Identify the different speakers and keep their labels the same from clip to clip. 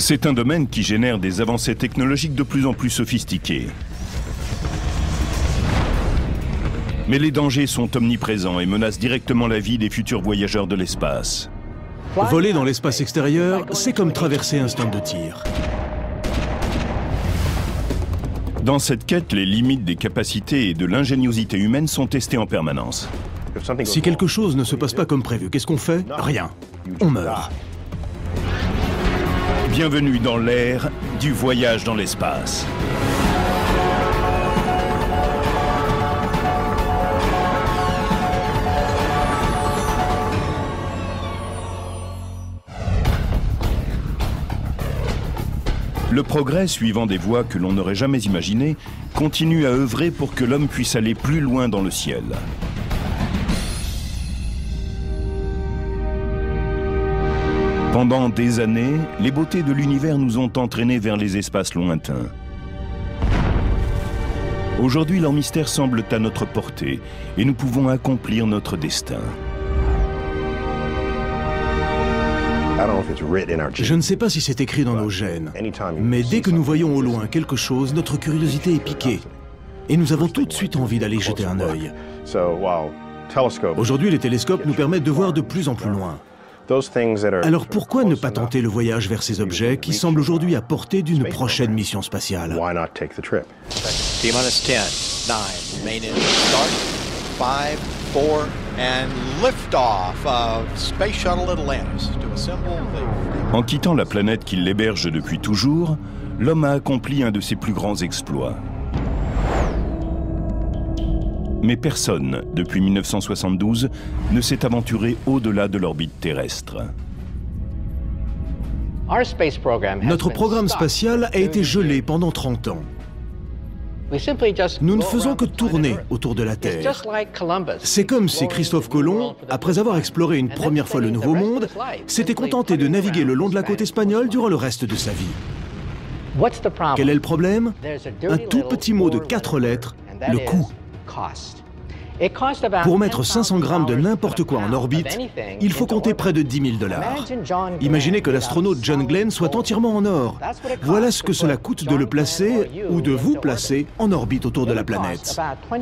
Speaker 1: C'est un domaine qui génère des avancées technologiques de plus en plus sophistiquées. Mais les dangers sont omniprésents et menacent directement la vie des futurs voyageurs de l'espace.
Speaker 2: Voler dans l'espace extérieur, c'est comme traverser un stand de tir.
Speaker 1: Dans cette quête, les limites des capacités et de l'ingéniosité humaine sont testées en permanence.
Speaker 2: Si quelque chose ne se passe pas comme prévu, qu'est-ce qu'on fait? Rien. On meurt.
Speaker 1: Bienvenue dans l'ère du voyage dans l'espace. Le progrès, suivant des voies que l'on n'aurait jamais imaginées, continue à œuvrer pour que l'homme puisse aller plus loin dans le ciel. Pendant des années, les beautés de l'univers nous ont entraînés vers les espaces lointains. Aujourd'hui, leurs mystères semblent à notre portée et nous pouvons accomplir notre destin.
Speaker 2: Je ne sais pas si c'est écrit dans nos gènes, mais dès que nous voyons au loin quelque chose, notre curiosité est piquée. Et nous avons tout de suite envie d'aller jeter un œil. Aujourd'hui, les télescopes nous permettent de voir de plus en plus loin. Alors pourquoi ne pas tenter le voyage vers ces objets qui semblent aujourd'hui à portée d'une prochaine mission spatiale?
Speaker 3: T-minus 10, 9, main engine start, 5, 4, and liftoff of Space Shuttle Atlantis to assemble the...
Speaker 1: En quittant la planète qui l'héberge depuis toujours, l'homme a accompli un de ses plus grands exploits. Mais personne, depuis 1972, ne s'est aventuré au-delà de l'orbite terrestre.
Speaker 2: Notre programme spatial a été gelé pendant 30 ans. Nous ne faisons que tourner autour de la Terre. C'est comme si Christophe Colomb, après avoir exploré une première fois le Nouveau Monde, s'était contenté de naviguer le long de la côte espagnole durant le reste de sa vie. Quel est le problème? Un tout petit mot de 4 lettres, le coût. Pour mettre 500 grammes de n'importe quoi en orbite, il faut compter près de 10 000 $. Imaginez que l'astronaute John Glenn soit entièrement en or. Voilà ce que cela coûte de le placer, ou de vous placer, en orbite autour de la planète.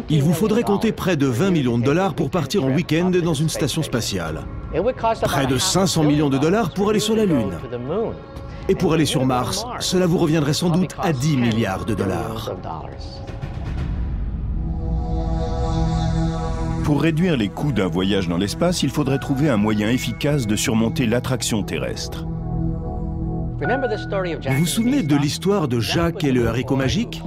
Speaker 2: Il vous faudrait compter près de 20 millions de dollars pour partir en week-end dans une station spatiale. Près de 500 millions de dollars pour aller sur la Lune. Et pour aller sur Mars, cela vous reviendrait sans doute à 10 milliards de dollars.
Speaker 1: Pour réduire les coûts d'un voyage dans l'espace, il faudrait trouver un moyen efficace de surmonter l'attraction terrestre.
Speaker 2: Vous vous souvenez de l'histoire de Jacques et le haricot magique?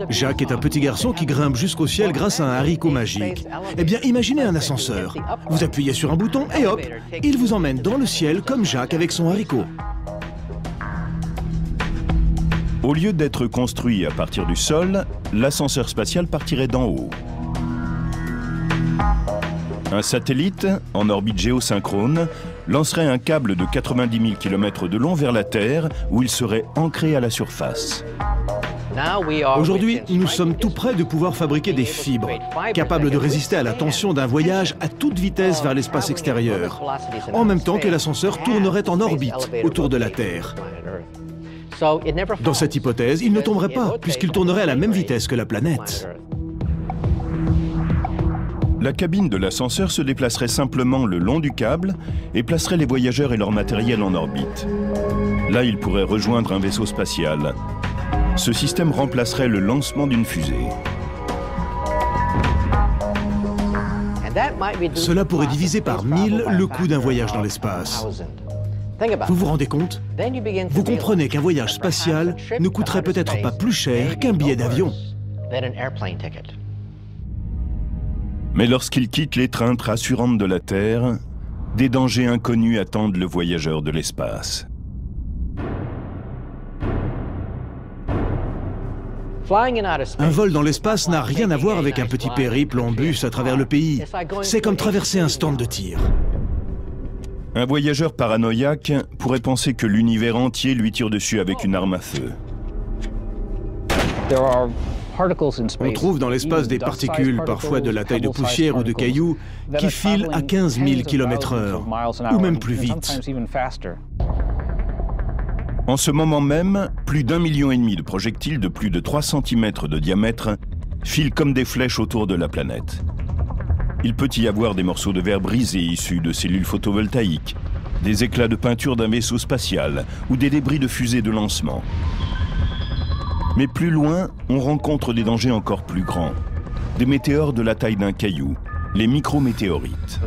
Speaker 2: Jacques est un petit garçon qui grimpe jusqu'au ciel grâce à un haricot magique. Eh bien, imaginez un ascenseur. Vous appuyez sur un bouton et hop, il vous emmène dans le ciel comme Jacques avec son haricot.
Speaker 1: Au lieu d'être construit à partir du sol, l'ascenseur spatial partirait d'en haut. Un satellite, en orbite géosynchrone, lancerait un câble de 90 000 km de long vers la Terre, où il serait ancré à la surface.
Speaker 2: Aujourd'hui, nous sommes tout près de pouvoir fabriquer des fibres, capables de résister à la tension d'un voyage à toute vitesse vers l'espace extérieur, en même temps que l'ascenseur tournerait en orbite autour de la Terre. Dans cette hypothèse, il ne tomberait pas, puisqu'il tournerait à la même vitesse que la planète.
Speaker 1: La cabine de l'ascenseur se déplacerait simplement le long du câble et placerait les voyageurs et leur matériel en orbite. Là, ils pourraient rejoindre un vaisseau spatial. Ce système remplacerait le lancement d'une fusée.
Speaker 2: Cela pourrait diviser par 1000 le coût d'un voyage dans l'espace. Vous vous rendez compte? Vous comprenez qu'un voyage spatial ne coûterait peut-être pas plus cher qu'un billet d'avion.
Speaker 1: Mais lorsqu'il quitte l'étreinte rassurante de la Terre, des dangers inconnus attendent le voyageur de l'espace.
Speaker 2: Un vol dans l'espace n'a rien à voir avec un petit périple en bus à travers le pays. C'est comme traverser un stand de tir.
Speaker 1: Un voyageur paranoïaque pourrait penser que l'univers entier lui tire dessus avec une arme à feu.
Speaker 2: On trouve dans l'espace des particules, parfois de la taille de poussière ou de cailloux, qui filent à 15 000 km/h, ou même plus vite.
Speaker 1: En ce moment même, plus d'1,5 million de projectiles de plus de 3 cm de diamètre filent comme des flèches autour de la planète. Il peut y avoir des morceaux de verre brisés issus de cellules photovoltaïques, des éclats de peinture d'un vaisseau spatial ou des débris de fusées de lancement. Mais plus loin, on rencontre des dangers encore plus grands. Des météores de la taille d'un caillou, les micrométéorites.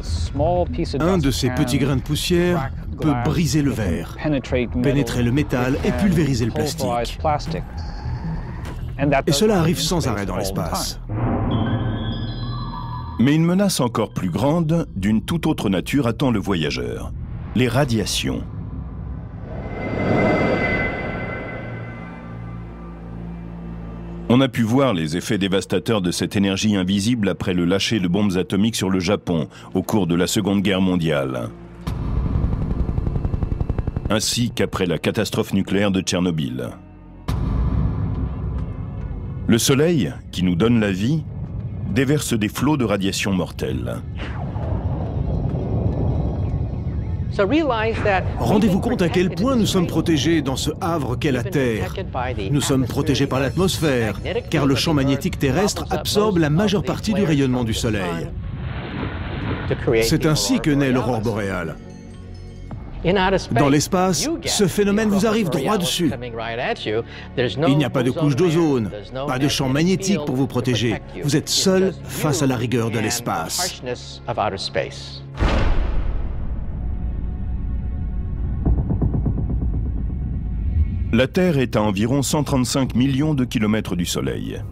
Speaker 2: Un de ces petits grains de poussière peut briser le verre, pénétrer le métal et pulvériser le plastique. Et cela arrive sans arrêt dans l'espace.
Speaker 1: Mais une menace encore plus grande, d'une toute autre nature, attend le voyageur. Les radiations. On a pu voir les effets dévastateurs de cette énergie invisible après le lâcher de bombes atomiques sur le Japon au cours de la Seconde Guerre mondiale. Ainsi qu'après la catastrophe nucléaire de Tchernobyl. Le Soleil, qui nous donne la vie, déverse des flots de radiation mortelle.
Speaker 2: Rendez-vous compte à quel point nous sommes protégés dans ce havre qu'est la Terre. Nous sommes protégés par l'atmosphère, car le champ magnétique terrestre absorbe la majeure partie du rayonnement du Soleil. C'est ainsi que naît l'aurore boréale. Dans l'espace, ce phénomène vous arrive droit dessus. Il n'y a pas de couche d'ozone, pas de champ magnétique pour vous protéger. Vous êtes seul face à la rigueur de l'espace.
Speaker 1: La Terre est à environ 135 millions de kilomètres du Soleil.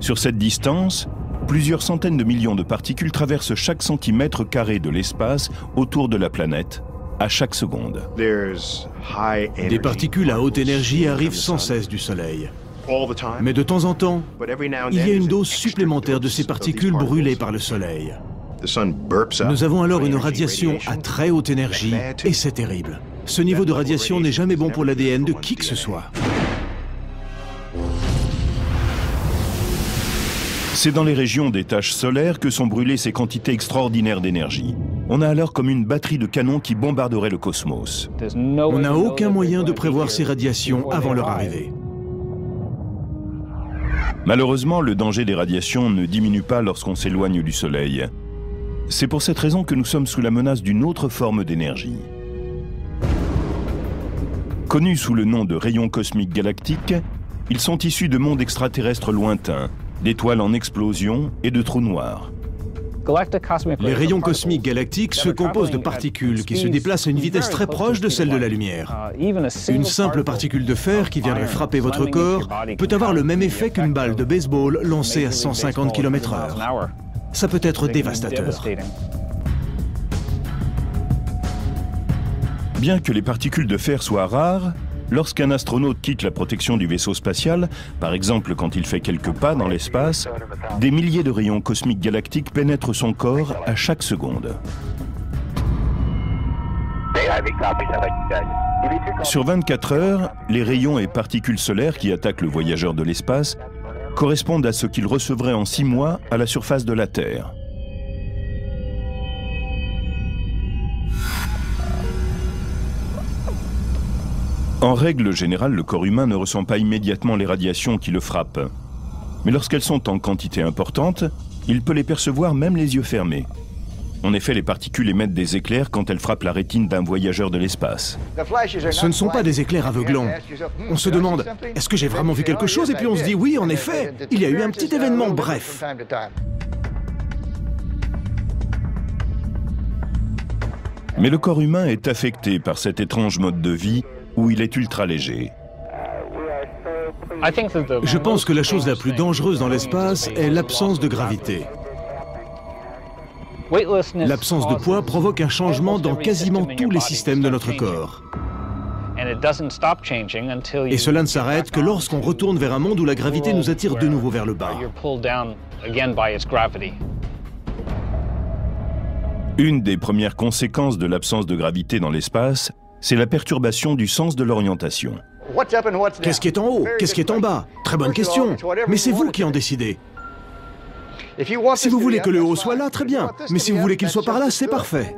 Speaker 1: Sur cette distance, plusieurs centaines de millions de particules traversent chaque centimètre carré de l'espace autour de la planète, à chaque seconde.
Speaker 2: Des particules à haute énergie arrivent sans cesse du Soleil. Mais de temps en temps, il y a une dose supplémentaire de ces particules brûlées par le Soleil. Nous avons alors une radiation à très haute énergie, et c'est terrible. Ce niveau de radiation n'est jamais bon pour l'ADN de qui que ce soit.
Speaker 1: C'est dans les régions des taches solaires que sont brûlées ces quantités extraordinaires d'énergie. On a alors comme une batterie de canons qui bombarderait le cosmos.
Speaker 2: On n'a aucun moyen de prévoir ces radiations avant leur arrivée.
Speaker 1: Malheureusement, le danger des radiations ne diminue pas lorsqu'on s'éloigne du Soleil. C'est pour cette raison que nous sommes sous la menace d'une autre forme d'énergie. Connus sous le nom de rayons cosmiques galactiques, ils sont issus de mondes extraterrestres lointains, d'étoiles en explosion et de trous noirs.
Speaker 2: Les rayons cosmiques galactiques se composent de particules qui se déplacent à une vitesse très proche de celle de la lumière. Une simple particule de fer qui viendrait frapper votre corps peut avoir le même effet qu'une balle de baseball lancée à 150 km/h. Ça peut être dévastateur.
Speaker 1: Bien que les particules de fer soient rares, lorsqu'un astronaute quitte la protection du vaisseau spatial, par exemple quand il fait quelques pas dans l'espace, des milliers de rayons cosmiques galactiques pénètrent son corps à chaque seconde. Sur 24 heures, les rayons et particules solaires qui attaquent le voyageur de l'espace correspondent à ce qu'il recevrait en 6 mois à la surface de la Terre. En règle générale, le corps humain ne ressent pas immédiatement les radiations qui le frappent. Mais lorsqu'elles sont en quantité importante, il peut les percevoir même les yeux fermés. En effet, les particules émettent des éclairs quand elles frappent la rétine d'un voyageur de l'espace.
Speaker 2: Ce ne sont pas des éclairs aveuglants. On se demande, est-ce que j'ai vraiment vu quelque chose? Et puis on se dit, oui, en effet, il y a eu un petit événement, bref.
Speaker 1: Mais le corps humain est affecté par cet étrange mode de vie où il est ultra léger.
Speaker 2: Je pense que la chose la plus dangereuse dans l'espace est l'absence de gravité. L'absence de poids provoque un changement dans quasiment tous les systèmes de notre corps. Et cela ne s'arrête que lorsqu'on retourne vers un monde où la gravité nous attire de nouveau vers le bas.
Speaker 1: Une des premières conséquences de l'absence de gravité dans l'espace, c'est la perturbation du sens de l'orientation.
Speaker 2: Qu'est-ce qui est en haut? Qu'est-ce qui est en bas? Très bonne question. Mais c'est vous qui en décidez. Si vous voulez que le haut soit là, très bien. Mais si vous voulez qu'il soit par là, c'est parfait.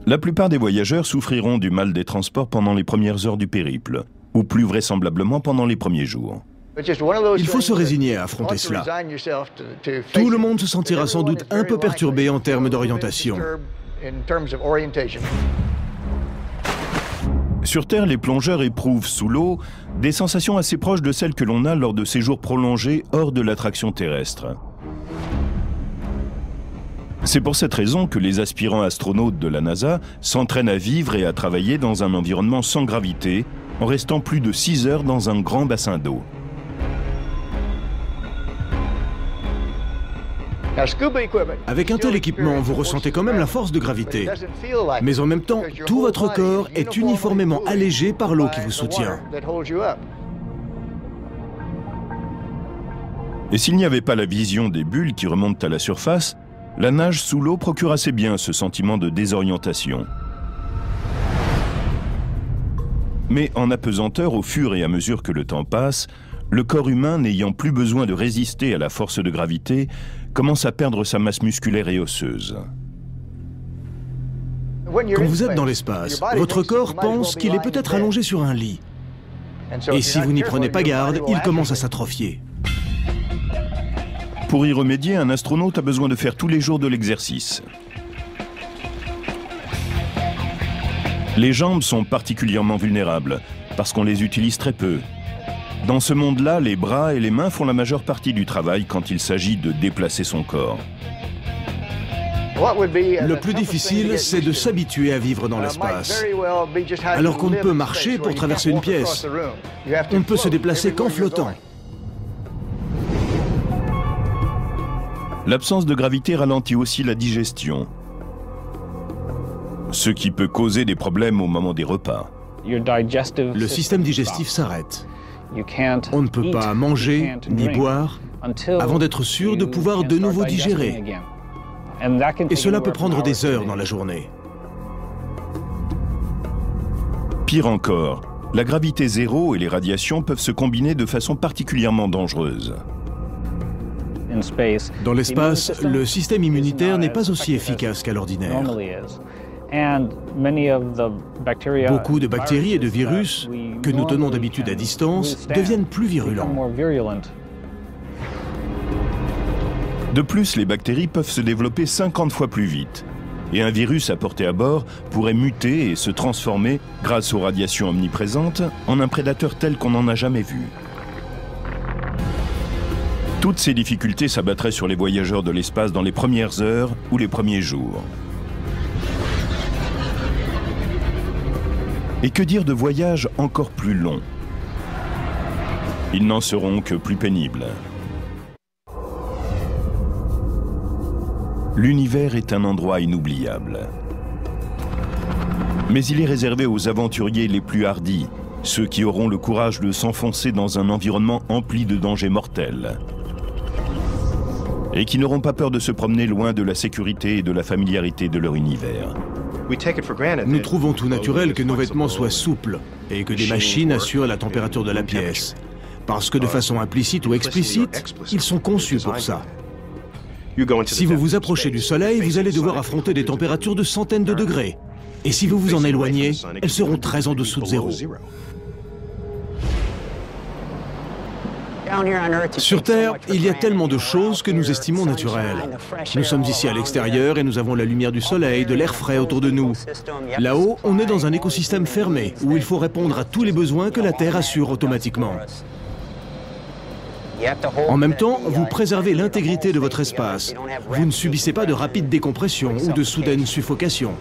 Speaker 1: La plupart des voyageurs souffriront du mal des transports pendant les premières heures du périple, ou plus vraisemblablement pendant les premiers jours.
Speaker 2: Il faut se résigner à affronter cela. Tout le monde se sentira sans doute un peu perturbé en termes d'orientation.
Speaker 1: Sur Terre, les plongeurs éprouvent sous l'eau des sensations assez proches de celles que l'on a lors de séjours prolongés hors de l'attraction terrestre. C'est pour cette raison que les aspirants astronautes de la NASA s'entraînent à vivre et à travailler dans un environnement sans gravité, en restant plus de 6 heures dans un grand bassin d'eau.
Speaker 2: Avec un tel équipement, vous ressentez quand même la force de gravité. Mais en même temps, tout votre corps est uniformément allégé par l'eau qui vous soutient.
Speaker 1: Et s'il n'y avait pas la vision des bulles qui remontent à la surface, la nage sous l'eau procure assez bien ce sentiment de désorientation. Mais en apesanteur, au fur et à mesure que le temps passe, le corps humain, n'ayant plus besoin de résister à la force de gravité, commence à perdre sa masse musculaire et osseuse.
Speaker 2: Quand vous êtes dans l'espace, votre corps pense qu'il est peut-être allongé sur un lit. Et si vous n'y prenez pas garde, il commence à s'atrophier.
Speaker 1: Pour y remédier, un astronaute a besoin de faire tous les jours de l'exercice. Les jambes sont particulièrement vulnérables parce qu'on les utilise très peu. Dans ce monde-là, les bras et les mains font la majeure partie du travail quand il s'agit de déplacer son corps.
Speaker 2: Le plus difficile, c'est de s'habituer à vivre dans l'espace. Alors qu'on ne peut marcher pour traverser une pièce. On ne peut se déplacer qu'en flottant.
Speaker 1: L'absence de gravité ralentit aussi la digestion, ce qui peut causer des problèmes au moment des repas.
Speaker 2: Le système digestif s'arrête. On ne peut pas manger ni boire avant d'être sûr de pouvoir de nouveau digérer. Et cela peut prendre des heures dans la journée.
Speaker 1: Pire encore, la gravité zéro et les radiations peuvent se combiner de façon particulièrement dangereuse.
Speaker 2: Dans l'espace, le système immunitaire n'est pas aussi efficace qu'à l'ordinaire. Beaucoup de bactéries et de virus que nous tenons d'habitude à distance deviennent plus virulents.
Speaker 1: De plus, les bactéries peuvent se développer 50 fois plus vite. Et un virus apporté à bord pourrait muter et se transformer, grâce aux radiations omniprésentes, en un prédateur tel qu'on n'en a jamais vu. Toutes ces difficultés s'abattraient sur les voyageurs de l'espace dans les premières heures ou les premiers jours. Et que dire de voyages encore plus longs? Ils n'en seront que plus pénibles. L'univers est un endroit inoubliable. Mais il est réservé aux aventuriers les plus hardis, ceux qui auront le courage de s'enfoncer dans un environnement empli de dangers mortels. Et qui n'auront pas peur de se promener loin de la sécurité et de la familiarité de leur univers.
Speaker 2: Nous trouvons tout naturel que nos vêtements soient souples et que des machines assurent la température de la pièce. Parce que de façon implicite ou explicite, ils sont conçus pour ça. Si vous vous approchez du soleil, vous allez devoir affronter des températures de centaines de degrés. Et si vous vous en éloignez, elles seront très en dessous de zéro. Sur Terre, il y a tellement de choses que nous estimons naturelles. Nous sommes ici à l'extérieur et nous avons la lumière du soleil, de l'air frais autour de nous. Là-haut, on est dans un écosystème fermé, où il faut répondre à tous les besoins que la Terre assure automatiquement. En même temps, vous préservez l'intégrité de votre espace. Vous ne subissez pas de rapide décompression ou de soudaine suffocation.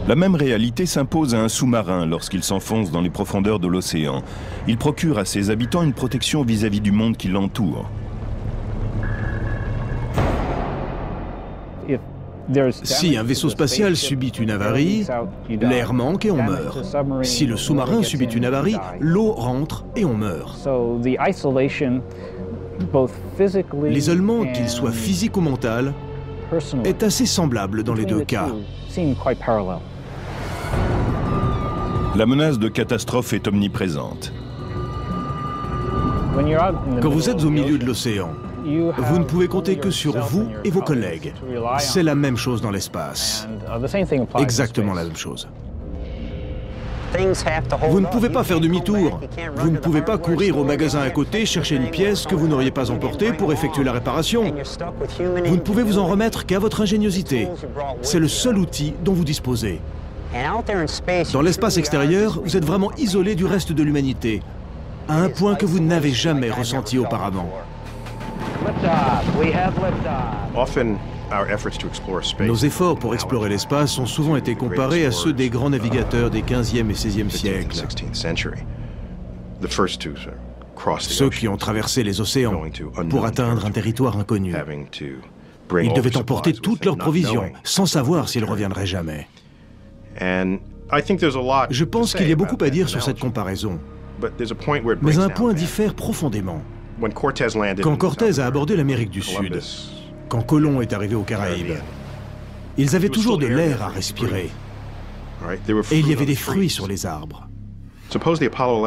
Speaker 1: La même réalité s'impose à un sous-marin lorsqu'il s'enfonce dans les profondeurs de l'océan. Il procure à ses habitants une protection vis-à-vis du monde qui l'entoure.
Speaker 2: Si un vaisseau spatial subit une avarie, l'air manque et on meurt. Si le sous-marin subit une avarie, l'eau rentre et on meurt. L'isolement, qu'il soit physique ou mental, est assez semblable dans les deux cas.
Speaker 1: La menace de catastrophe est omniprésente.
Speaker 2: Quand vous êtes au milieu de l'océan, Vous ne pouvez compter que sur vous et vos collègues. C'est la même chose dans l'espace. Exactement la même chose. Vous ne pouvez pas faire demi-tour. Vous ne pouvez pas courir au magasin à côté chercher une pièce que vous n'auriez pas emportée pour effectuer la réparation. Vous ne pouvez vous en remettre qu'à votre ingéniosité. C'est le seul outil dont vous disposez. Dans l'espace extérieur, vous êtes vraiment isolé du reste de l'humanité, à un point que vous n'avez jamais ressenti auparavant. Nos efforts pour explorer l'espace ont souvent été comparés à ceux des grands navigateurs des 15e et 16e siècles. Ceux qui ont traversé les océans pour atteindre un territoire inconnu. Ils devaient emporter toutes leurs provisions, sans savoir s'ils reviendraient jamais. Je pense qu'il y a beaucoup à dire sur cette comparaison. Mais un point diffère profondément. Quand Cortés a abordé l'Amérique du Sud, quand Colomb est arrivé aux Caraïbes, ils avaient toujours de l'air à respirer. Et il y avait des fruits sur les arbres.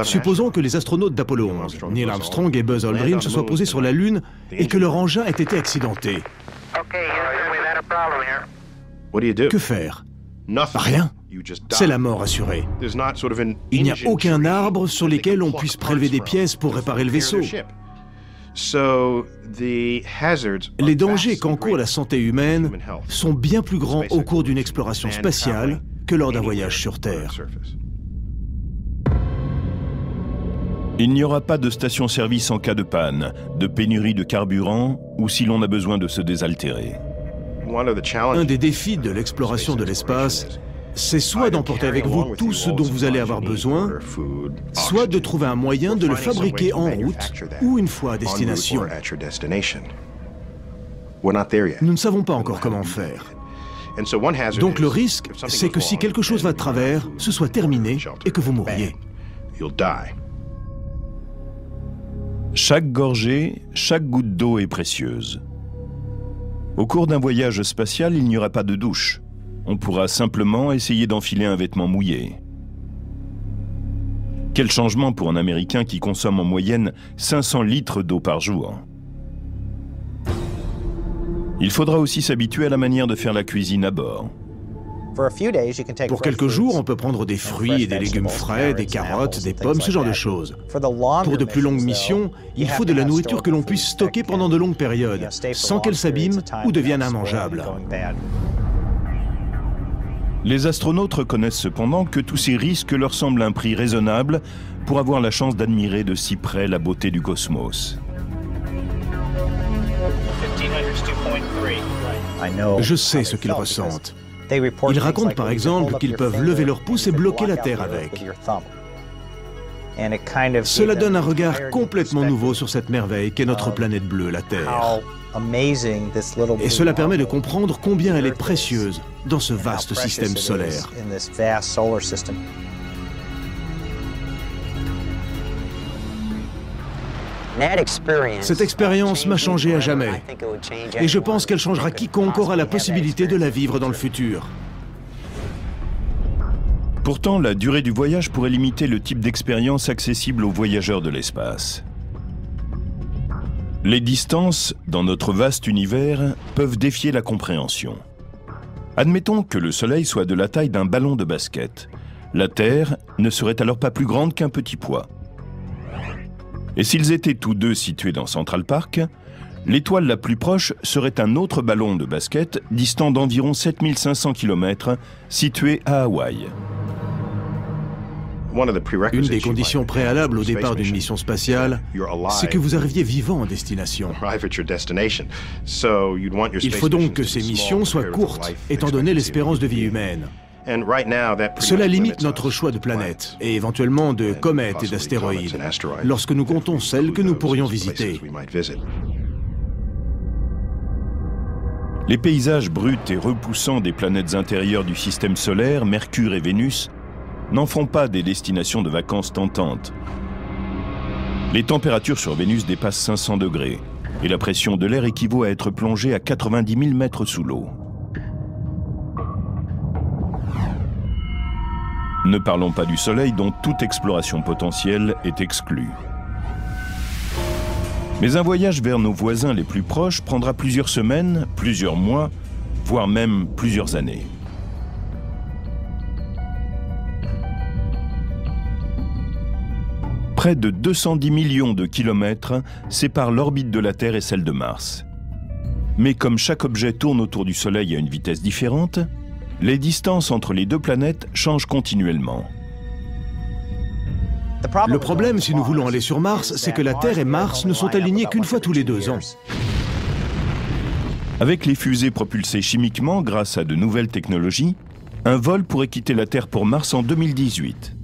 Speaker 2: Supposons que les astronautes d'Apollo 11, Neil Armstrong et Buzz Aldrin, se soient posés sur la Lune et que leur engin ait été accidenté. Que faire? Rien. C'est la mort assurée. Il n'y a aucun arbre sur lequel on puisse prélever des pièces pour réparer le vaisseau. Les dangers qu'encourt la santé humaine sont bien plus grands au cours d'une exploration spatiale que lors d'un voyage sur Terre.
Speaker 1: Il n'y aura pas de station-service en cas de panne, de pénurie de carburant ou si l'on a besoin de se désaltérer.
Speaker 2: Un des défis de l'exploration de l'espace, c'est soit d'emporter avec vous tout ce dont vous allez avoir besoin, soit de trouver un moyen de le fabriquer en route ou une fois à destination. Nous ne savons pas encore comment faire. Donc le risque, c'est que si quelque chose va de travers, ce soit terminé et que vous mouriez.
Speaker 1: Chaque gorgée, chaque goutte d'eau est précieuse. Au cours d'un voyage spatial, il n'y aura pas de douche. On pourra simplement essayer d'enfiler un vêtement mouillé. Quel changement pour un Américain qui consomme en moyenne 500 litres d'eau par jour. Il faudra aussi s'habituer à la manière de faire la cuisine à bord.
Speaker 2: Pour quelques jours, on peut prendre des fruits et des légumes frais, des carottes, des pommes, ce genre de choses. Pour de plus longues missions, il faut de la nourriture que l'on puisse stocker pendant de longues périodes, sans qu'elle s'abîme ou devienne immangeable.
Speaker 1: Les astronautes reconnaissent cependant que tous ces risques leur semblent un prix raisonnable pour avoir la chance d'admirer de si près la beauté du cosmos.
Speaker 2: Je sais ce qu'ils ressentent. Ils racontent par exemple qu'ils peuvent lever leur pouce et bloquer la Terre avec. Cela donne un regard complètement nouveau sur cette merveille qu'est notre planète bleue, la Terre. Et cela permet de comprendre combien elle est précieuse dans ce vaste système solaire. Cette expérience m'a changé à jamais. Et je pense qu'elle changera quiconque aura la possibilité de la vivre dans le futur.
Speaker 1: Pourtant, la durée du voyage pourrait limiter le type d'expérience accessible aux voyageurs de l'espace. Les distances, dans notre vaste univers, peuvent défier la compréhension. Admettons que le Soleil soit de la taille d'un ballon de basket. La Terre ne serait alors pas plus grande qu'un petit pois. Et s'ils étaient tous deux situés dans Central Park, l'étoile la plus proche serait un autre ballon de basket distant d'environ 7500 km, situé à Hawaï.
Speaker 2: Une des conditions préalables au départ d'une mission spatiale, c'est que vous arriviez vivant en destination. Il faut donc que ces missions soient courtes, étant donné l'espérance de vie humaine. Cela limite notre choix de planètes, et éventuellement de comètes et d'astéroïdes, lorsque nous comptons celles que nous pourrions visiter.
Speaker 1: Les paysages bruts et repoussants des planètes intérieures du système solaire, Mercure et Vénus, n'en font pas des destinations de vacances tentantes. Les températures sur Vénus dépassent 500 degrés, et la pression de l'air équivaut à être plongé à 90 000 mètres sous l'eau. Ne parlons pas du Soleil dont toute exploration potentielle est exclue. Mais un voyage vers nos voisins les plus proches prendra plusieurs semaines, plusieurs mois, voire même plusieurs années. Près de 210 millions de kilomètres séparent l'orbite de la Terre et celle de Mars. Mais comme chaque objet tourne autour du Soleil à une vitesse différente, les distances entre les deux planètes changent continuellement.
Speaker 2: Le problème, si nous voulons aller sur Mars, c'est que la Terre et Mars ne sont alignés qu'une fois tous les 2 ans.
Speaker 1: Avec les fusées propulsées chimiquement grâce à de nouvelles technologies, un vol pourrait quitter la Terre pour Mars en 2018.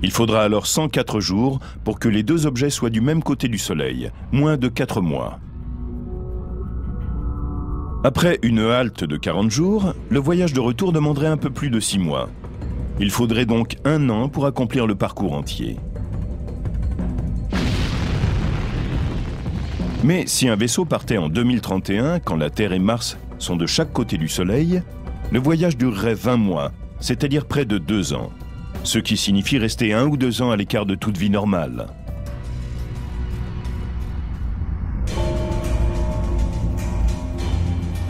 Speaker 1: Il faudra alors 104 jours pour que les deux objets soient du même côté du Soleil, moins de 4 mois. Après une halte de 40 jours, le voyage de retour demanderait un peu plus de 6 mois. Il faudrait donc 1 an pour accomplir le parcours entier. Mais si un vaisseau partait en 2031, quand la Terre et Mars sont de chaque côté du Soleil, le voyage durerait 20 mois, c'est-à-dire près de 2 ans. Ce qui signifie rester 1 ou 2 ans à l'écart de toute vie normale.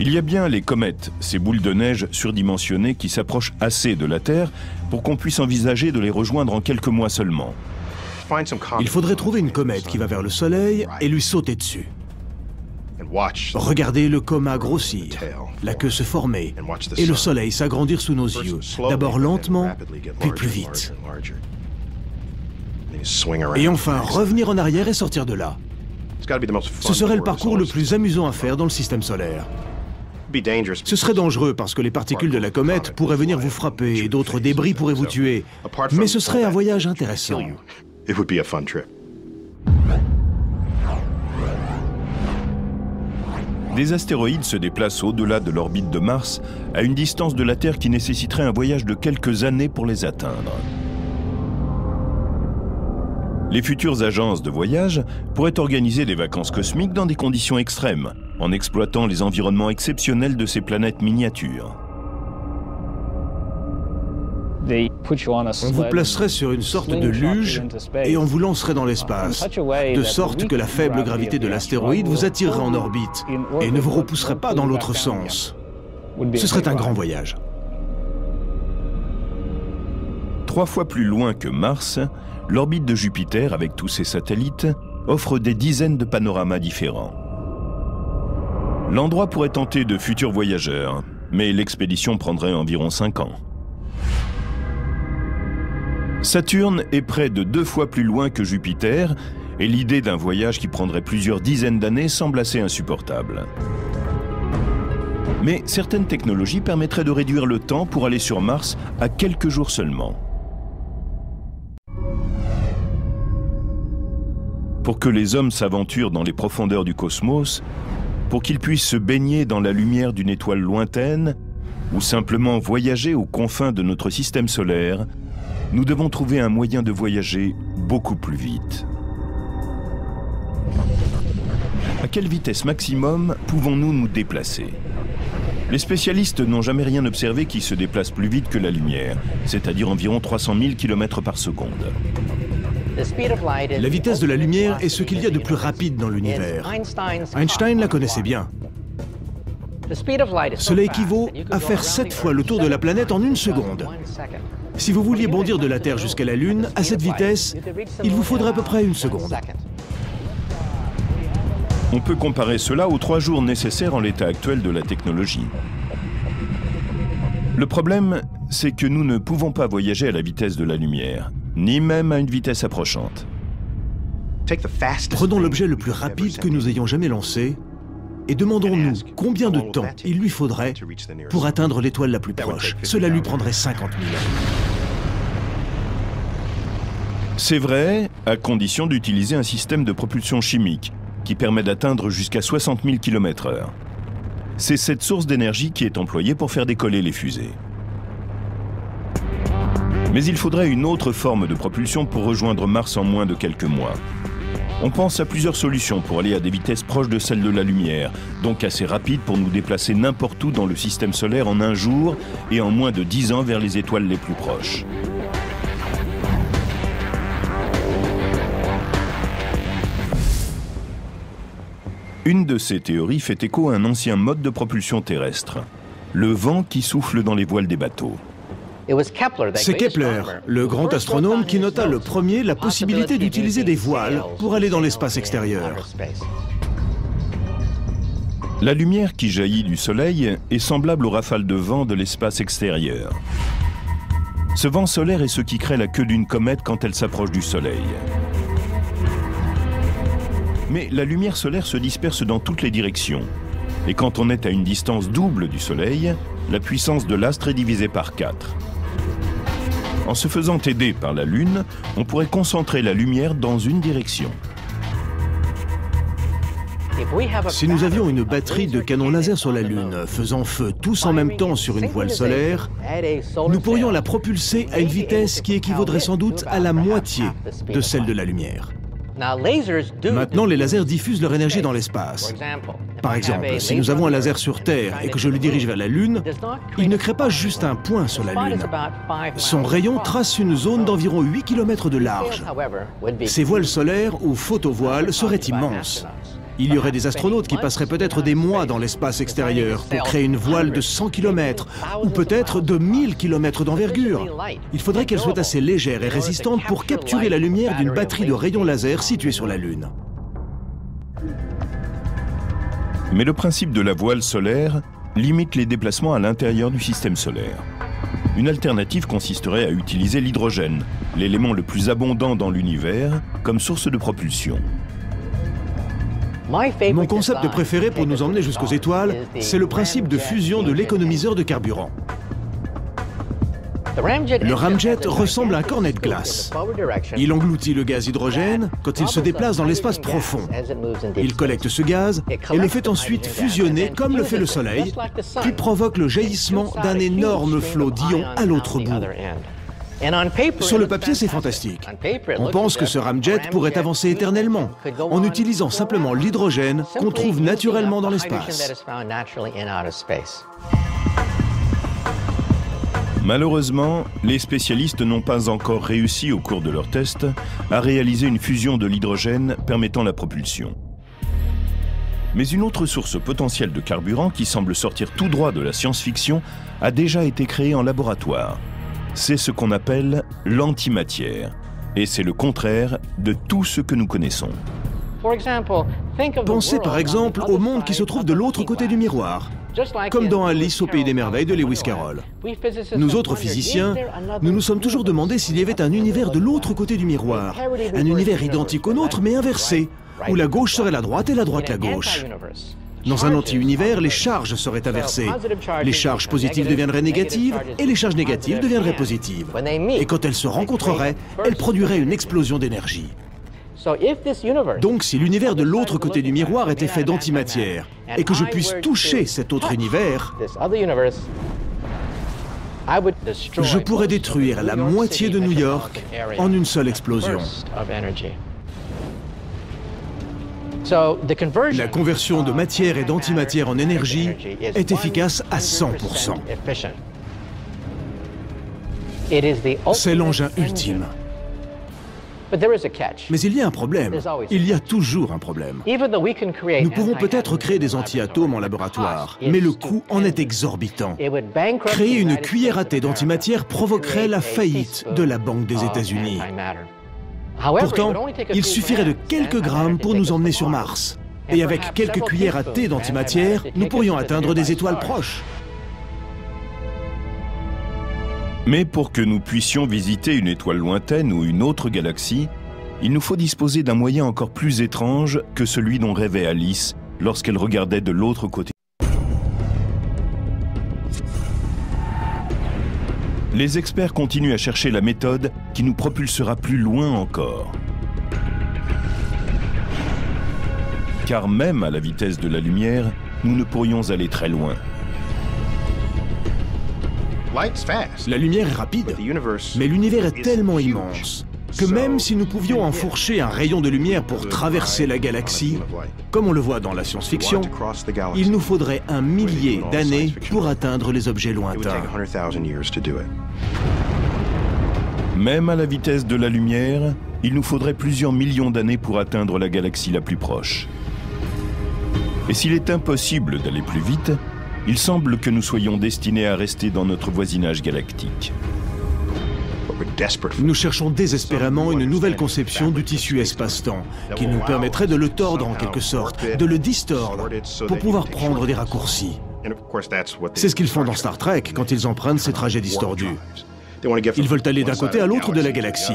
Speaker 1: Il y a bien les comètes, ces boules de neige surdimensionnées qui s'approchent assez de la Terre pour qu'on puisse envisager de les rejoindre en quelques mois seulement.
Speaker 2: Il faudrait trouver une comète qui va vers le Soleil et lui sauter dessus. Regardez le coma grossir, la queue se former et le Soleil s'agrandir sous nos yeux, d'abord lentement, puis plus vite. Et enfin revenir en arrière et sortir de là. Ce serait le parcours le plus amusant à faire dans le système solaire. Ce serait dangereux parce que les particules de la comète pourraient venir vous frapper et d'autres débris pourraient vous tuer. Mais ce serait un voyage intéressant.
Speaker 1: Des astéroïdes se déplacent au-delà de l'orbite de Mars à une distance de la Terre qui nécessiterait un voyage de quelques années pour les atteindre. Les futures agences de voyage pourraient organiser des vacances cosmiques dans des conditions extrêmes, en exploitant les environnements exceptionnels de ces planètes miniatures.
Speaker 2: On vous placerait sur une sorte de luge et on vous lancerait dans l'espace, de sorte que la faible gravité de l'astéroïde vous attirerait en orbite et ne vous repousserait pas dans l'autre sens. Ce serait un grand voyage.
Speaker 1: 3 fois plus loin que Mars, l'orbite de Jupiter, avec tous ses satellites, offre des dizaines de panoramas différents. L'endroit pourrait tenter de futurs voyageurs, mais l'expédition prendrait environ 5 ans. Saturne est près de 2 fois plus loin que Jupiter, et l'idée d'un voyage qui prendrait plusieurs dizaines d'années semble assez insupportable. Mais certaines technologies permettraient de réduire le temps pour aller sur Mars à quelques jours seulement. Pour que les hommes s'aventurent dans les profondeurs du cosmos, pour qu'ils puissent se baigner dans la lumière d'une étoile lointaine, ou simplement voyager aux confins de notre système solaire, nous devons trouver un moyen de voyager beaucoup plus vite. À quelle vitesse maximum pouvons-nous nous déplacer? Les spécialistes n'ont jamais rien observé qui se déplace plus vite que la lumière, c'est-à-dire environ 300 000 km par seconde.
Speaker 2: La vitesse de la lumière est ce qu'il y a de plus rapide dans l'univers. Einstein la connaissait bien. Cela équivaut à faire 7 fois le tour de la planète en 1 seconde. Si vous vouliez bondir de la Terre jusqu'à la Lune, à cette vitesse, il vous faudrait à peu près 1 seconde.
Speaker 1: On peut comparer cela aux 3 jours nécessaires en l'état actuel de la technologie. Le problème, c'est que nous ne pouvons pas voyager à la vitesse de la lumière, ni même à une vitesse approchante.
Speaker 2: Prenons l'objet le plus rapide que nous ayons jamais lancé et demandons-nous combien de temps il lui faudrait pour atteindre l'étoile la plus proche. Cela lui prendrait 50 000 ans.
Speaker 1: C'est vrai, à condition d'utiliser un système de propulsion chimique qui permet d'atteindre jusqu'à 60 000 km/h. C'est cette source d'énergie qui est employée pour faire décoller les fusées. Mais il faudrait une autre forme de propulsion pour rejoindre Mars en moins de quelques mois. On pense à plusieurs solutions pour aller à des vitesses proches de celles de la lumière, donc assez rapides pour nous déplacer n'importe où dans le système solaire en 1 jour et en moins de 10 ans vers les étoiles les plus proches. Une de ces théories fait écho à un ancien mode de propulsion terrestre, le vent qui souffle dans les voiles des bateaux.
Speaker 2: C'est Kepler, le grand astronome, qui nota le premier la possibilité d'utiliser des voiles pour aller dans l'espace extérieur.
Speaker 1: La lumière qui jaillit du Soleil est semblable aux rafales de vent de l'espace extérieur. Ce vent solaire est ce qui crée la queue d'une comète quand elle s'approche du Soleil. Mais la lumière solaire se disperse dans toutes les directions. Et quand on est à une distance double du Soleil, la puissance de l'astre est divisée par 4. En se faisant aider par la Lune, on pourrait concentrer la lumière dans une direction.
Speaker 2: Si nous avions une batterie de canons laser sur la Lune, faisant feu tous en même temps sur une voile solaire, nous pourrions la propulser à une vitesse qui équivaudrait sans doute à la moitié de celle de la lumière. Maintenant, les lasers diffusent leur énergie dans l'espace. Par exemple, si nous avons un laser sur Terre et que je le dirige vers la Lune, il ne crée pas juste un point sur la Lune. Son rayon trace une zone d'environ 8 km de large. Ces voiles solaires ou photovoiles seraient immenses. Il y aurait des astronautes qui passeraient peut-être des mois dans l'espace extérieur pour créer une voile de 100 km ou peut-être de 1000 km d'envergure. Il faudrait qu'elle soit assez légère et résistante pour capturer la lumière d'une batterie de rayons laser située sur la Lune.
Speaker 1: Mais le principe de la voile solaire limite les déplacements à l'intérieur du système solaire. Une alternative consisterait à utiliser l'hydrogène, l'élément le plus abondant dans l'univers, comme source de propulsion.
Speaker 2: Mon concept préféré pour nous emmener jusqu'aux étoiles, c'est le principe de fusion de l'économiseur de carburant. Le ramjet ressemble à un cornet de glace. Il engloutit le gaz hydrogène quand il se déplace dans l'espace profond. Il collecte ce gaz et le fait ensuite fusionner comme le fait le Soleil, puis provoque le jaillissement d'un énorme flot d'ions à l'autre bout. Sur le papier, c'est fantastique. On pense que ce ramjet pourrait avancer éternellement, en utilisant simplement l'hydrogène qu'on trouve naturellement dans l'espace.
Speaker 1: Malheureusement, les spécialistes n'ont pas encore réussi au cours de leurs tests à réaliser une fusion de l'hydrogène permettant la propulsion. Mais une autre source potentielle de carburant qui semble sortir tout droit de la science-fiction a déjà été créée en laboratoire. C'est ce qu'on appelle l'antimatière. Et c'est le contraire de tout ce que nous connaissons.
Speaker 2: Pensez par exemple au monde qui se trouve de l'autre côté du miroir, comme dans Alice au pays des merveilles de Lewis Carroll. Nous autres physiciens, nous nous sommes toujours demandé s'il y avait un univers de l'autre côté du miroir, un univers identique au nôtre mais inversé, où la gauche serait la droite et la droite la gauche. Dans un anti-univers, les charges seraient inversées. Les charges positives deviendraient négatives et les charges négatives deviendraient positives. Et quand elles se rencontreraient, elles produiraient une explosion d'énergie. Donc si l'univers de l'autre côté du miroir était fait d'antimatière et que je puisse toucher cet autre univers, je pourrais détruire la moitié de New York en une seule explosion. La conversion de matière et d'antimatière en énergie est efficace à 100%. C'est l'engin ultime. Mais il y a un problème. Il y a toujours un problème. Nous pouvons peut-être créer des anti-atomes en laboratoire, mais le coût en est exorbitant. Créer une cuillère à thé d'antimatière provoquerait la faillite de la Banque des États-Unis. Pourtant, il suffirait de quelques grammes pour nous emmener sur Mars. Et avec quelques cuillères à thé d'antimatière, nous pourrions atteindre des étoiles proches.
Speaker 1: Mais pour que nous puissions visiter une étoile lointaine ou une autre galaxie, il nous faut disposer d'un moyen encore plus étrange que celui dont rêvait Alice lorsqu'elle regardait de l'autre côté. Les experts continuent à chercher la méthode qui nous propulsera plus loin encore. Car même à la vitesse de la lumière, nous ne pourrions aller très loin.
Speaker 2: La lumière est rapide, mais l'univers est tellement immense que même si nous pouvions enfourcher un rayon de lumière pour traverser la galaxie, comme on le voit dans la science-fiction, il nous faudrait 1 millier d'années pour atteindre les objets lointains.
Speaker 1: Même à la vitesse de la lumière, il nous faudrait plusieurs millions d'années pour atteindre la galaxie la plus proche. Et s'il est impossible d'aller plus vite, il semble que nous soyons destinés à rester dans notre voisinage galactique.
Speaker 2: Nous cherchons désespérément une nouvelle conception du tissu espace-temps qui nous permettrait de le tordre en quelque sorte, de le distordre pour pouvoir prendre des raccourcis. C'est ce qu'ils font dans Star Trek quand ils empruntent ces trajets distordus. Ils veulent aller d'un côté à l'autre de la galaxie.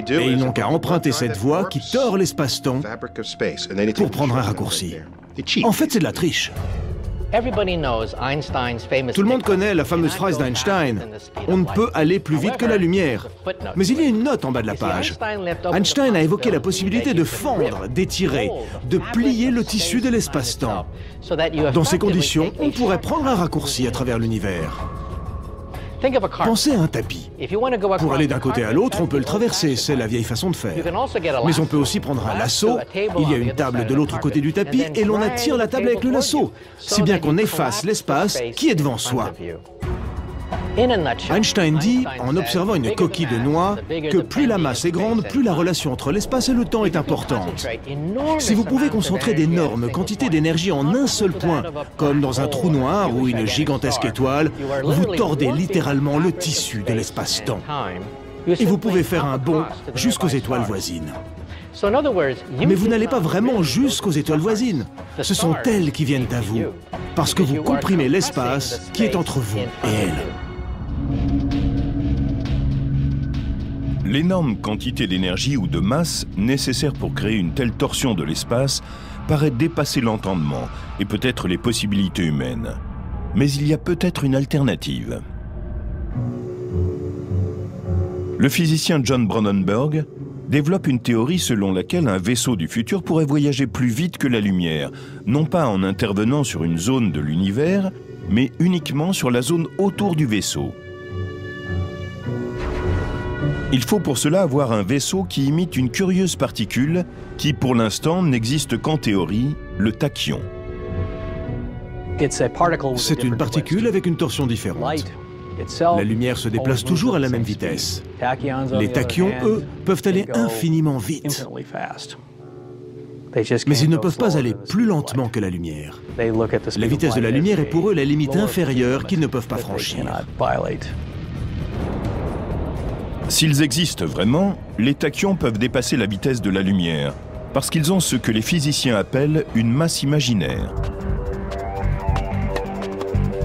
Speaker 2: Et ils n'ont qu'à emprunter cette voie qui tord l'espace-temps pour prendre un raccourci. En fait, c'est de la triche. Tout le monde connaît la fameuse phrase d'Einstein « On ne peut aller plus vite que la lumière ». Mais il y a une note en bas de la page. Einstein a évoqué la possibilité de fendre, d'étirer, de plier le tissu de l'espace-temps. Dans ces conditions, on pourrait prendre un raccourci à travers l'univers. Pensez à un tapis. Pour aller d'un côté à l'autre, on peut le traverser, c'est la vieille façon de faire. Mais on peut aussi prendre un lasso, il y a une table de l'autre côté du tapis et l'on attire la table avec le lasso, si bien qu'on efface l'espace qui est devant soi. Einstein dit, en observant une coquille de noix, que plus la masse est grande, plus la relation entre l'espace et le temps est importante. Si vous pouvez concentrer d'énormes quantités d'énergie en un seul point, comme dans un trou noir ou une gigantesque étoile, vous tordez littéralement le tissu de l'espace-temps. Et vous pouvez faire un bond jusqu'aux étoiles voisines. Mais vous n'allez pas vraiment jusqu'aux étoiles voisines. Ce sont elles qui viennent à vous, parce que vous comprimez l'espace qui est entre vous et elles.
Speaker 1: L'énorme quantité d'énergie ou de masse nécessaire pour créer une telle torsion de l'espace paraît dépasser l'entendement et peut-être les possibilités humaines. Mais il y a peut-être une alternative. Le physicien John Brandenburg développe une théorie selon laquelle un vaisseau du futur pourrait voyager plus vite que la lumière, non pas en intervenant sur une zone de l'univers, mais uniquement sur la zone autour du vaisseau. Il faut pour cela avoir un vaisseau qui imite une curieuse particule qui, pour l'instant, n'existe qu'en théorie, le tachyon.
Speaker 2: C'est une particule avec une torsion différente. La lumière se déplace toujours à la même vitesse. Les tachyons, eux, peuvent aller infiniment vite. Mais ils ne peuvent pas aller plus lentement que la lumière. La vitesse de la lumière est pour eux la limite inférieure qu'ils ne peuvent pas franchir.
Speaker 1: S'ils existent vraiment, les tachyons peuvent dépasser la vitesse de la lumière, parce qu'ils ont ce que les physiciens appellent une masse imaginaire.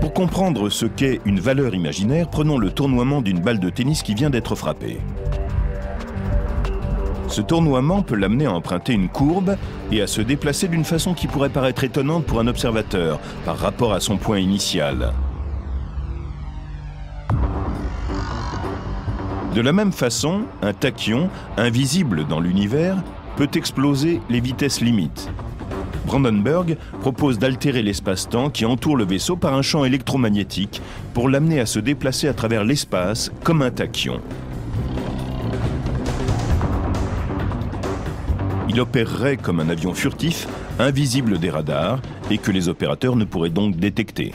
Speaker 1: Pour comprendre ce qu'est une valeur imaginaire, prenons le tournoiement d'une balle de tennis qui vient d'être frappée. Ce tournoiement peut l'amener à emprunter une courbe et à se déplacer d'une façon qui pourrait paraître étonnante pour un observateur par rapport à son point initial. De la même façon, un tachyon, invisible dans l'univers, peut exploser les vitesses limites. Brandenburg propose d'altérer l'espace-temps qui entoure le vaisseau par un champ électromagnétique pour l'amener à se déplacer à travers l'espace comme un tachyon. Il opérerait comme un avion furtif, invisible des radars, et que les opérateurs ne pourraient donc détecter.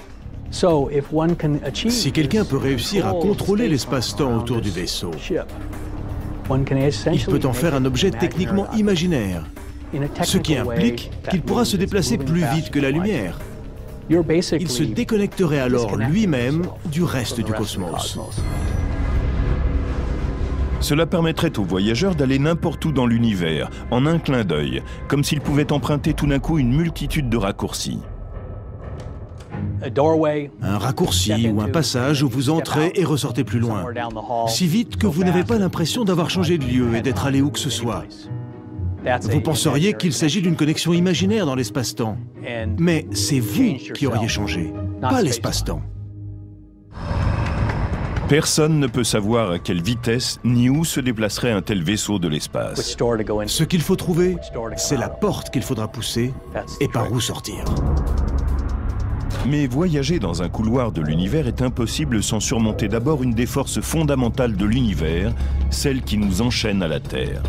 Speaker 2: Si quelqu'un peut réussir à contrôler l'espace-temps autour du vaisseau, il peut en faire un objet techniquement imaginaire, ce qui implique qu'il pourra se déplacer plus vite que la lumière. Il se déconnecterait alors lui-même du reste du cosmos.
Speaker 1: Cela permettrait aux voyageurs d'aller n'importe où dans l'univers, en un clin d'œil, comme s'ils pouvaient emprunter tout d'un coup une multitude de raccourcis.
Speaker 2: Un raccourci ou un passage où vous entrez et ressortez plus loin, si vite que vous n'avez pas l'impression d'avoir changé de lieu et d'être allé où que ce soit. Vous penseriez qu'il s'agit d'une connexion imaginaire dans l'espace-temps. Mais c'est vous qui auriez changé, pas l'espace-temps.
Speaker 1: Personne ne peut savoir à quelle vitesse ni où se déplacerait un tel vaisseau de l'espace.
Speaker 2: Ce qu'il faut trouver, c'est la porte qu'il faudra pousser et par où sortir.
Speaker 1: Mais voyager dans un couloir de l'univers est impossible sans surmonter d'abord une des forces fondamentales de l'univers, celle qui nous enchaîne à la Terre.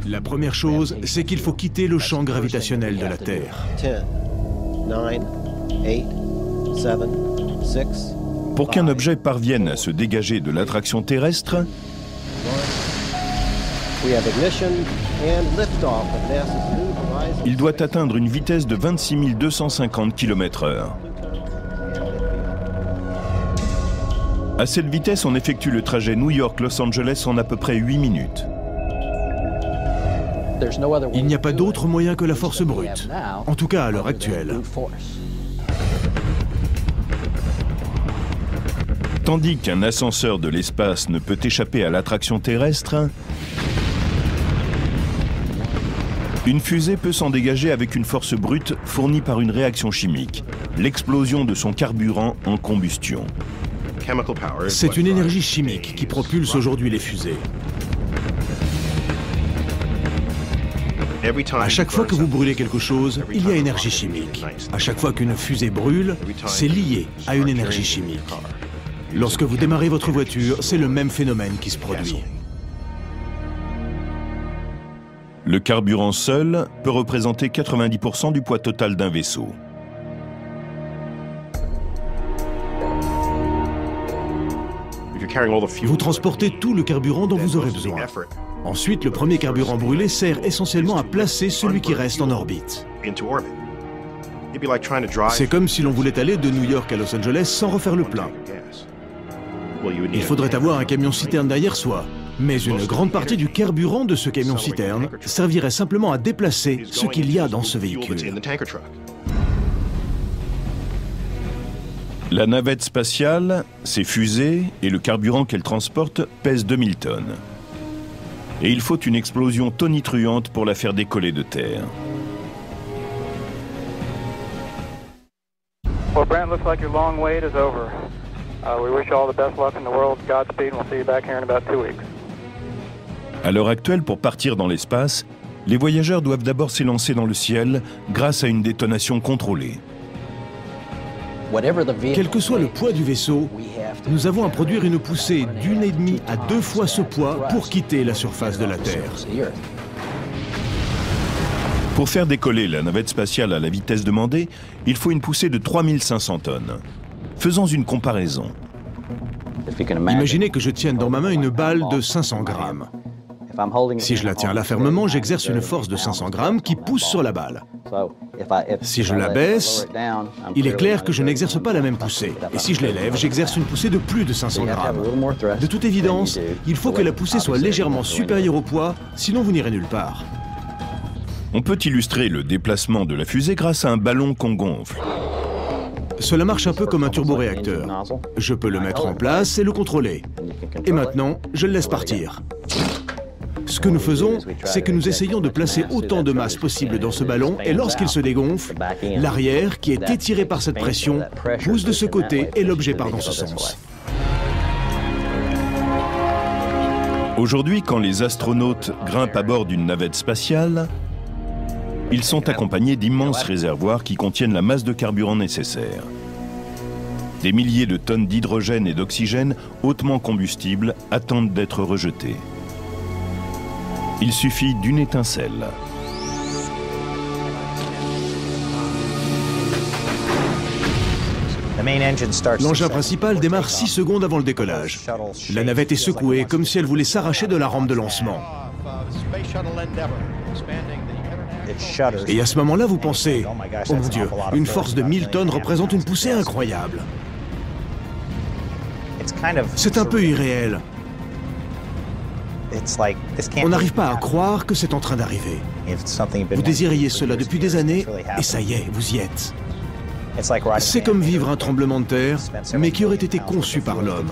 Speaker 2: La première chose, c'est qu'il faut quitter le champ gravitationnel de la Terre.
Speaker 3: 10, 9, 8, 7, 6.
Speaker 1: Pour qu'un objet parvienne à se dégager de l'attraction terrestre, Il doit atteindre une vitesse de 26 250 km/h. À cette vitesse, on effectue le trajet New York-Los Angeles en à peu près 8 minutes.
Speaker 2: Il n'y a pas d'autre moyen que la force brute, en tout cas à l'heure actuelle.
Speaker 1: Tandis qu'un ascenseur de l'espace ne peut échapper à l'attraction terrestre, une fusée peut s'en dégager avec une force brute fournie par une réaction chimique, l'explosion de son carburant en combustion.
Speaker 2: C'est une énergie chimique qui propulse aujourd'hui les fusées. À chaque fois que vous brûlez quelque chose, il y a énergie chimique. À chaque fois qu'une fusée brûle, c'est lié à une énergie chimique. Lorsque vous démarrez votre voiture, c'est le même phénomène qui se produit.
Speaker 1: Le carburant seul peut représenter 90% du poids total d'un vaisseau.
Speaker 2: Vous transportez tout le carburant dont vous aurez besoin. Ensuite, le premier carburant brûlé sert essentiellement à placer celui qui reste en orbite. C'est comme si l'on voulait aller de New York à Los Angeles sans refaire le plein. Il faudrait avoir un camion-citerne derrière soi. Mais une grande partie du carburant de ce camion-citerne servirait simplement à déplacer ce qu'il y a dans ce véhicule.
Speaker 1: La navette spatiale, ses fusées et le carburant qu'elle transporte pèsent 2000 tonnes. Et il faut une explosion tonitruante pour la faire décoller de terre.
Speaker 4: Well, Brent, looks like your long wait is over. We wish you all the best luck in the world. Godspeed, and we'll see you back here in about 2 weeks.
Speaker 1: À l'heure actuelle, pour partir dans l'espace, les voyageurs doivent d'abord s'élancer dans le ciel grâce à une détonation contrôlée.
Speaker 2: Quel que soit le poids du vaisseau, nous avons à produire une poussée d'1,5 à 2 fois ce poids pour quitter la surface de la Terre.
Speaker 1: Pour faire décoller la navette spatiale à la vitesse demandée, il faut une poussée de 3500 tonnes. Faisons une comparaison.
Speaker 2: Imaginez que je tienne dans ma main une balle de 500 grammes. Si je la tiens là fermement, j'exerce une force de 500 grammes qui pousse sur la balle. Si je la baisse, il est clair que je n'exerce pas la même poussée. Et si je l'élève, j'exerce une poussée de plus de 500 grammes. De toute évidence, il faut que la poussée soit légèrement supérieure au poids, sinon vous n'irez nulle part.
Speaker 1: On peut illustrer le déplacement de la fusée grâce à un ballon qu'on gonfle.
Speaker 2: Cela marche un peu comme un turboréacteur. Je peux le mettre en place et le contrôler. Et maintenant, je le laisse partir. Ce que nous faisons, c'est que nous essayons de placer autant de masse possible dans ce ballon et lorsqu'il se dégonfle, l'arrière, qui est étiré par cette pression, pousse de ce côté et l'objet part dans ce sens.
Speaker 1: Aujourd'hui, quand les astronautes grimpent à bord d'une navette spatiale, ils sont accompagnés d'immenses réservoirs qui contiennent la masse de carburant nécessaire. Des milliers de tonnes d'hydrogène et d'oxygène hautement combustibles attendent d'être rejetés. Il suffit d'une étincelle.
Speaker 2: L'engin principal démarre 6 secondes avant le décollage. La navette est secouée comme si elle voulait s'arracher de la rampe de lancement. Et à ce moment-là, vous pensez, oh mon Dieu, une force de 1000 tonnes représente une poussée incroyable. C'est un peu irréel. On n'arrive pas à croire que c'est en train d'arriver. Vous désiriez cela depuis des années, et ça y est, vous y êtes. C'est comme vivre un tremblement de terre, mais qui aurait été conçu par l'homme.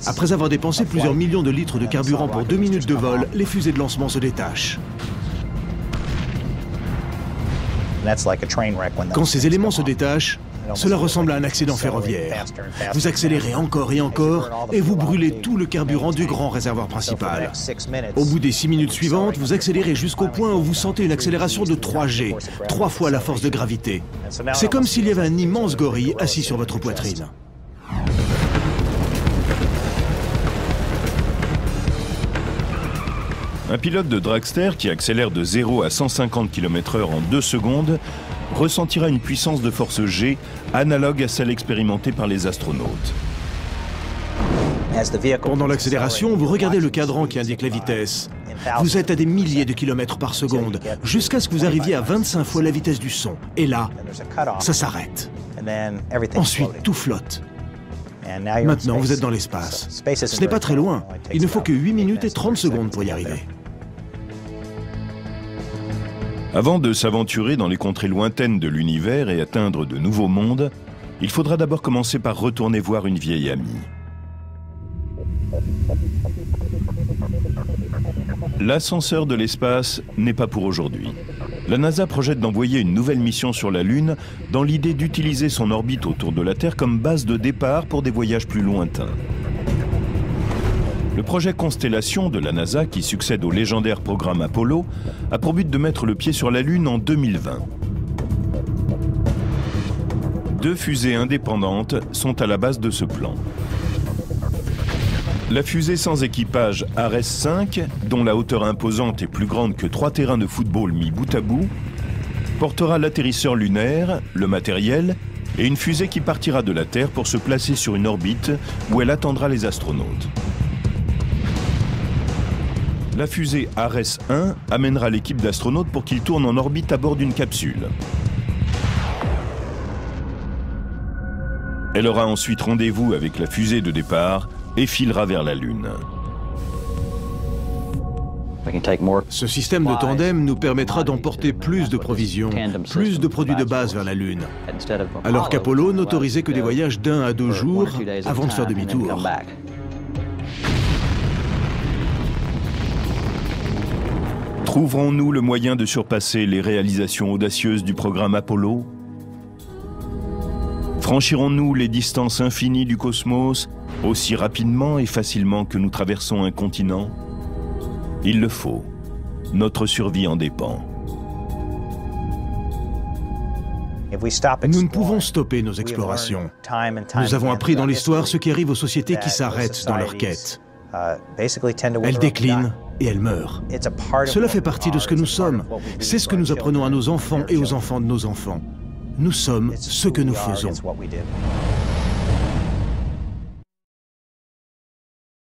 Speaker 2: Après avoir dépensé plusieurs millions de litres de carburant pour 2 minutes de vol, les fusées de lancement se détachent. Quand ces éléments se détachent, cela ressemble à un accident ferroviaire. Vous accélérez encore et encore, et vous brûlez tout le carburant du grand réservoir principal. Au bout des 6 minutes suivantes, vous accélérez jusqu'au point où vous sentez une accélération de 3G, 3 fois la force de gravité. C'est comme s'il y avait un immense gorille assis sur votre poitrine.
Speaker 1: Un pilote de dragster qui accélère de 0 à 150 km/h en 2 secondes ressentira une puissance de force G analogue à celle expérimentée par les astronautes.
Speaker 2: Pendant l'accélération, vous regardez le cadran qui indique la vitesse. Vous êtes à des milliers de kilomètres par seconde, jusqu'à ce que vous arriviez à 25 fois la vitesse du son. Et là, ça s'arrête. Ensuite, tout flotte. Maintenant, vous êtes dans l'espace. Ce n'est pas très loin. Il ne faut que 8 minutes et 30 secondes pour y arriver.
Speaker 1: Avant de s'aventurer dans les contrées lointaines de l'univers et atteindre de nouveaux mondes, il faudra d'abord commencer par retourner voir une vieille amie. L'ascenseur de l'espace n'est pas pour aujourd'hui. La NASA projette d'envoyer une nouvelle mission sur la Lune dans l'idée d'utiliser son orbite autour de la Terre comme base de départ pour des voyages plus lointains. Le projet Constellation de la NASA, qui succède au légendaire programme Apollo, a pour but de mettre le pied sur la Lune en 2020. 2 fusées indépendantes sont à la base de ce plan. La fusée sans équipage Ares 5, dont la hauteur imposante est plus grande que 3 terrains de football mis bout à bout, portera l'atterrisseur lunaire, le matériel et une fusée qui partira de la Terre pour se placer sur une orbite où elle attendra les astronautes. La fusée Ares 1 amènera l'équipe d'astronautes pour qu'ils tournent en orbite à bord d'une capsule. Elle aura ensuite rendez-vous avec la fusée de départ et filera vers la Lune.
Speaker 2: Ce système de tandem nous permettra d'emporter plus de provisions, plus de produits de base vers la Lune, alors qu'Apollo n'autorisait que des voyages d'1 à 2 jours avant de faire demi-tour.
Speaker 1: Trouverons-nous le moyen de surpasser les réalisations audacieuses du programme Apollo? Franchirons-nous les distances infinies du cosmos aussi rapidement et facilement que nous traversons un continent? Il le faut. Notre survie en dépend.
Speaker 2: Nous ne pouvons stopper nos explorations. Nous avons appris dans l'histoire ce qui arrive aux sociétés qui s'arrêtent dans leur quête. Elles déclinent et elles meurent. Cela fait partie de ce que nous sommes. C'est ce que nous apprenons à nos enfants et aux enfants de nos enfants. Nous sommes ce que nous faisons.